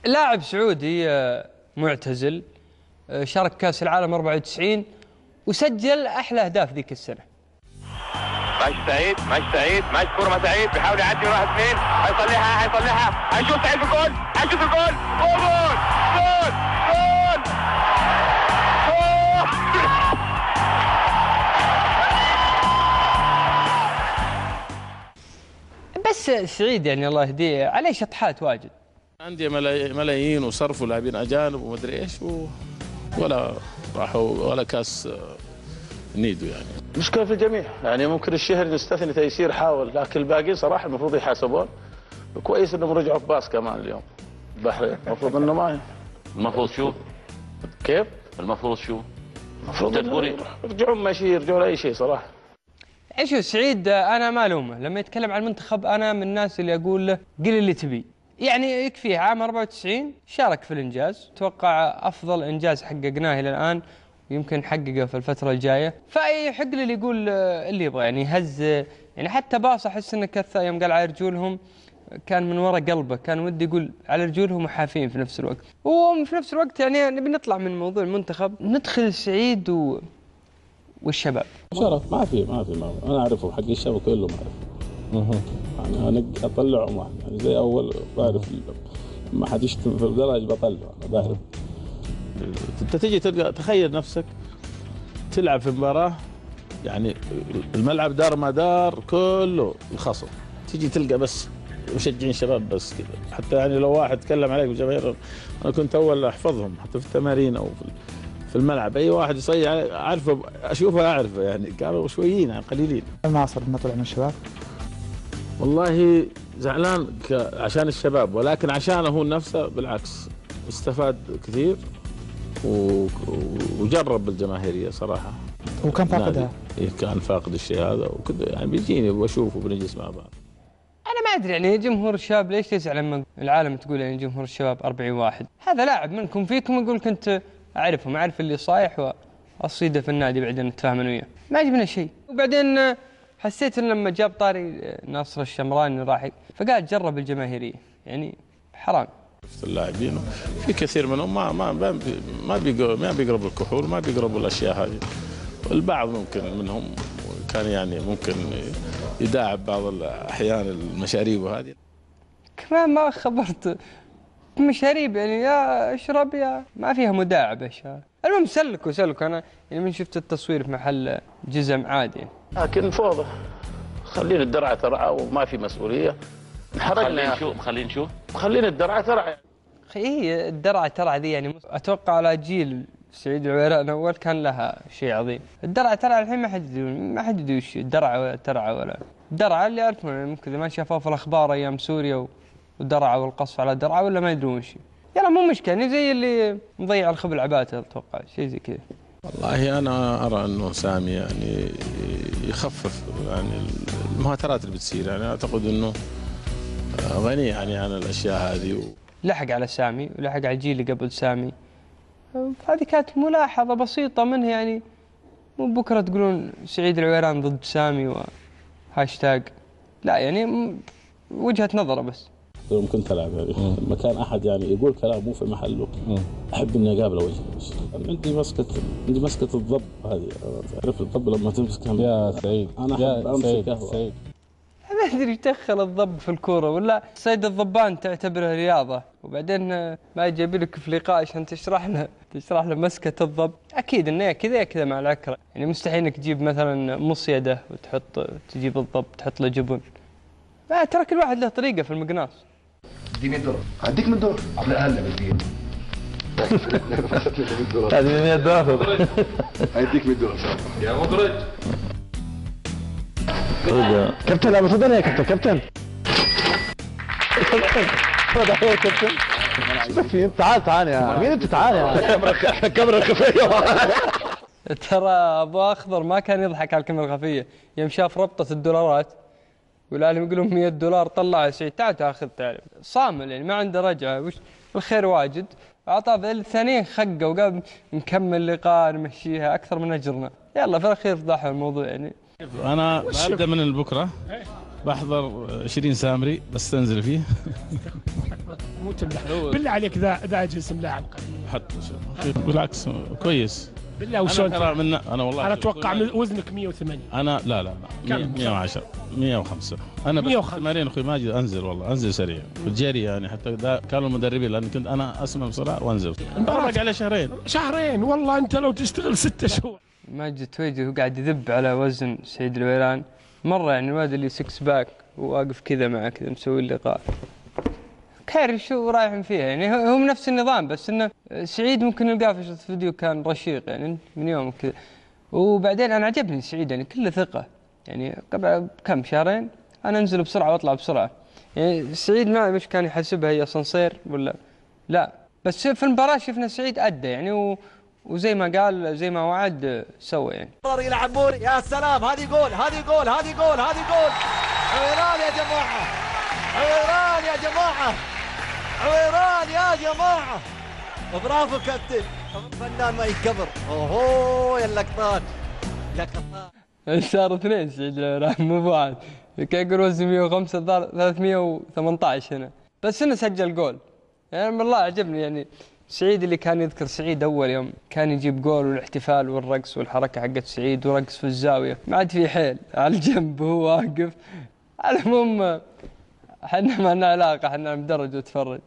لاعب سعودي معتزل، شارك كأس العالم 94 وسجل أحلى أهداف ذيك السنة. ماشي سعيد، ماشي سعيد، ماشي كورة مع سعيد، بيحاول يعدي واحد اثنين، هيصلحها، هيشوف سعيد في الجول، هيشوف الجول، جول جول جول بس سعيد يعني الله يهديه عليه شطحات واجد. عندي ملايين وصرفوا لاعبين اجانب ومدري ايش ولا راحوا ولا كاس نيدو يعني. مشكلة في الجميع، يعني ممكن الشهر نستثني تيسير حاول، لكن الباقيين صراحة المفروض يحاسبون. كويس انهم رجعوا في باص كمان اليوم. البحرين المفروض انه ما المفروض شو؟ كيف؟ المفروض شو؟ المفروض يرجعون ماشي، يرجعون لاي شيء صراحة. شوف سعيد انا ما الومه لما يتكلم عن المنتخب، انا من الناس اللي اقول له قل اللي تبي، يعني يكفيه عام 94 شارك في الانجاز، اتوقع افضل انجاز حققناه الى الان ويمكن نحققه في الفتره الجايه، فيحق له اللي يقول اللي يبغى، يعني هز يعني حتى باص احس انه كثر يوم قال على رجولهم كان من وراء قلبه، كان ودي يقول على رجولهم وحافين في نفس الوقت. وفي نفس الوقت يعني نبي نطلع من موضوع المنتخب ندخل سعيد والشباب. شرف ما في انا اعرفه، حق الشباب كله ما اعرفه. يعني انا اطلعهم يعني زي اول بعرف ما حد يشتم في الدرج بطلع، انا بعرف. انت تجي تلقى، تخيل نفسك تلعب في مباراه يعني الملعب دار ما دار كله الخصم، تجي تلقى بس مشجعين شباب بس كذا، حتى يعني لو واحد تكلم عليك بالجماهير انا كنت اول احفظهم حتى في التمارين او في الملعب، اي واحد يصيح اعرفه، اشوفه اعرفه، يعني كانوا شويين يعني قليلين. ما صار انه طلع من الشباب؟ والله زعلان عشان الشباب، ولكن عشانه هو نفسه بالعكس استفاد كثير وجرب بالجماهيريه صراحه. هو كان فاقدها؟ إيه كان فاقد الشيء هذا وكذا، يعني بيجيني واشوفه وبنجلس مع بعض. انا ما ادري يعني جمهور الشباب ليش يزعل لما العالم تقول يعني جمهور الشباب 40 هذا لاعب منكم فيكم يقول كنت اعرفهم، اعرف اللي صايح واصيده في النادي بعدين نتفاهم انا وياه، ما عجبنا شيء. وبعدين حسيت ان لما جاب طاري ناصر الشمراني راح فقال جرب الجماهيريه، يعني حرام. اللاعبين في كثير منهم ما بيقربوا الكحول، ما بيقربوا الاشياء هذه. البعض ممكن منهم كان يعني ممكن يداعب بعض الاحيان المشاريب وهذه. كمان ما خبرت مشاريب يعني، يا اشرب يا ما فيها مداعبه. المهم سلكوا انا يعني من شفت التصوير في محل جزم عادي يعني. لكن فوضى، خلينا الدرعه ترعى وما في مسؤوليه. مخلين الدرعه ترعى. اخي هي الدرعه ترعى ذي يعني اتوقع على جيل سعيد العويران اول كان لها شيء عظيم. الدرعه ترعى الحين ما حد يدري وش الدرعه ولا ترعى ولا الدرعه اللي يعرفون، ممكن ما شافوه في الاخبار ايام سوريا ودرعه والقصف على درعه ولا ما يدرون وش. يلا مو مشكله، يعني زي اللي مضيع الخبل عباته اتوقع شيء زي كذا. والله انا ارى انه سامي يعني يخفف يعني المهاترات اللي بتصير، يعني اعتقد انه غني يعني عن الاشياء هذه لحق على سامي ولحق على الجيل اللي قبل سامي. هذه كانت ملاحظه بسيطه منه، يعني مو بكره تقولون سعيد العويران ضد سامي وهاشتاج، لا يعني وجهه نظره بس. يوم كنت العب يعني لما كان احد يعني يقول كلام مو في محله احب اني اقابله وجه لوجه. عندي مسكه الضب هذه، تعرف الضب لما تمسكها يا سعيد، انا احب امسكه. سعيد ما ادري ايش دخل الضب في الكوره، ولا صيد الضبان تعتبره رياضه وبعدين ما يجيب لك في لقاء عشان تشرح له مسكه الضب. اكيد انه كذا مع العكره، يعني مستحيل انك تجيب مثلا مصيده تجيب الضب تحط له جبن. ما ترى كل واحد له طريقه في المقناص. اديني الدور، اديك من دور هلا بدي هذه 100 دولار اديك من دور يا مخرج. كابتن ابو تفضل يا كابتن. يا كابتن تعال يا مين انت، تعال يا الكاميرا الخفيه. ترى ابو اخضر ما كان يضحك على الكاميرا الخفيه، يوم شاف ربطه الدولارات والعالم يقولون 100 دولار طلع سعيد تعال تاخذ تعال صامل، يعني ما عنده رجعه، وش الخير واجد. اعطاه الثانيين خقه وقال نكمل لقاء نمشيها اكثر من اجرنا، يلا في الاخير فضحوا الموضوع. يعني انا ببدا من بكره بحضر 20 سامري بستنزل فيه مو تملاح بالله عليك، ذا جسم لاعب حتى بالعكس كويس بالله. وشلون انا والله انا اتوقع وزنك 180. انا لا 110 105. انا بالتمارين اخوي ماجد انزل سريع بالجري يعني، حتى كانوا المدربين لان كنت انا اسمع بسرعه وانزل. انطبق على شهرين والله. انت لو تشتغل 6 شهور. ماجد تويجي هو قاعد يذب على وزن سعيد العويران مره، يعني الواد اللي 6 باك وواقف كذا معه كذا مسوي اللقاء كارف شو رايحين فيها، يعني هم نفس النظام، بس انه سعيد ممكن نلقاه في فيديو كان رشيق يعني من يوم كذا. وبعدين انا عجبني سعيد يعني كله ثقه، يعني قبل كم شهرين انا انزل بسرعه واطلع بسرعه. يعني سعيد ما مش كان يحسبها هي اسانسير ولا لا، بس في المباراه شفنا سعيد ادى يعني وزي ما قال زي ما وعد سوى يعني. يلعب موري، يا سلام، هذه جول هذه جول هذه جول هذه جول. عويران يا جماعه، عويران يا جماعه، عويران يا جماعه. برافو كابتن، فنان ما يكبر. اوهو يا اللقطات يا قطان. صار 2 سعيد العويران مو واحد، كان يقول وزن 105 318 هنا، بس انه سجل جول. يعني والله عجبني يعني سعيد اللي كان يذكر سعيد اول يوم كان يجيب جول والاحتفال والرقص والحركه حقت سعيد ورقص في الزاويه، ما عاد في حيل على الجنب وهو واقف. المهم احنا ما لنا علاقه، احنا مدرج وتفرج.